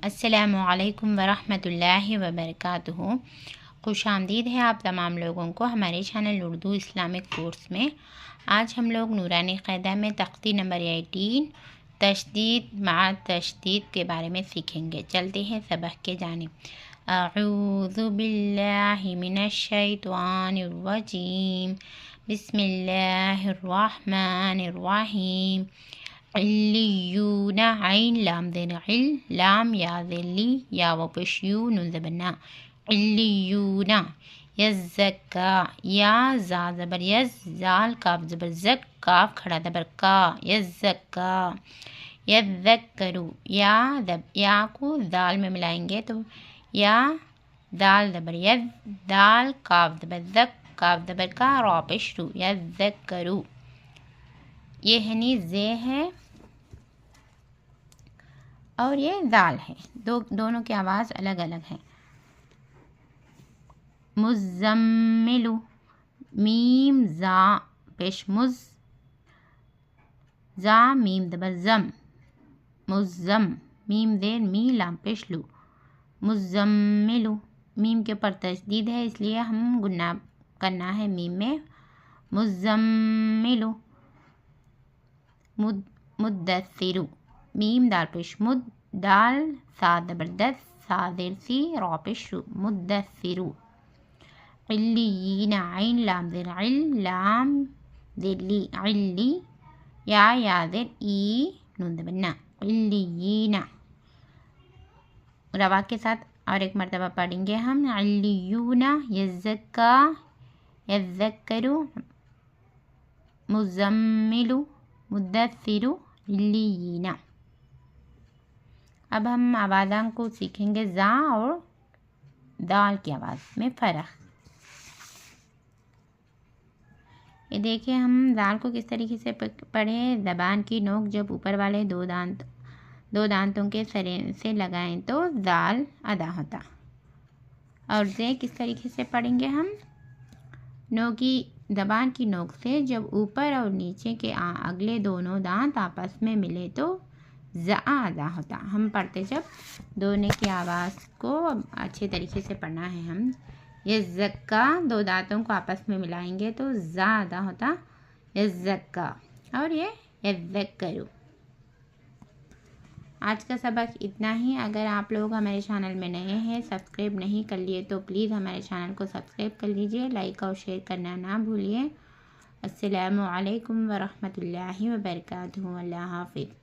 अस्सलामुअलैकुम वरहमतुल्लाहि वबरकातुहू। खुश आमदीद है आप तमाम लोगों को हमारे चैनल उर्दू इस्लामिक कोर्स में। आज हम लोग नूरानी क़ायदा में तख्ती नंबर 18 तशदीद मा तशदीद के बारे में सीखेंगे। चलते हैं सबक के जानिब। अऊज़ु बिल्लाहि मिनश शैतानिर रजीम, बिस्मिल्लाहिर रहमानिर रहीम। इल्लियूना आइन लाम देन इल लाम या ज़ेली या व पेश यू नून ज़बरना इल्लियूना यज़्ज़का या जा ज़बर यज़ ज़ाल काफ ज़बर ज़क काफ खड़ा ज़बर का यज़्ज़का यज़्ज़करू या को दाल में मिलाएंगे तो या दाल ज़बर यज़ दाल काफ ज़बर ज़क काफ ज़बर का रा पेश रू यज़्ज़करू। ये हनी जे है और ये दाल है, दोनों की आवाज़ अलग अलग है। मुज़म्मिलु मीम जा पेश मुज़ जा मीम दबर ज़म मुज़्ज़म मीम देर मी लाम पेश लू मुज़म्मिलु। मीम के ऊपर तशदीद है इसलिए हम गुन्ना करना है मीम में। मुज़म्मिलु मुद्दस्सिरु मीम दाल पेश मुद दाल सा ज़बरदस्त सा देर सी रा पेश रू मुद्दस्सिरु। इल्लियीना आइन लाम देर इल लाम देर ली इल्ली या देर ई नून दबना इल्लियीना। रवा के साथ और एक मरतबा पढ़ेंगे हम। इल्लियूना यज़्ज़का यज़्ज़करू मुज़म्मिलु मुद्दस्सिरु इल्लियीना। अब हम आवाज़ां को सीखेंगे जा और दाल की आवाज़ में फ़र्क। ये देखिए हम दाल को किस तरीके से पढ़े। ज़बान की नोक जब ऊपर वाले दो दांतों के सरे से लगाएं तो दाल अदा होता। और जे किस तरीके से पढ़ेंगे हम। ज़बान की नोक से जब ऊपर और नीचे के अगले दोनों दांत आपस में मिले तो ज़ा अदा होता। हम पढ़ते जब दोनों की आवाज़ को अच्छे तरीके से पढ़ना है हम। यज़्ज़का दो दांतों को आपस में मिलाएंगे तो ज़ा अदा होता यज़्ज़का। और ये यज़्ज़करू। आज का सबक इतना ही। अगर आप लोग हमारे चैनल में नए हैं, सब्सक्राइब नहीं कर लिए तो प्लीज़ हमारे चैनल को सब्सक्राइब कर लीजिए। लाइक और शेयर करना ना भूलिए। अस्सलामु अलैकुम वरहमतुल्लाहि वबरकातुहू। अल्लाह हाफ़िज़।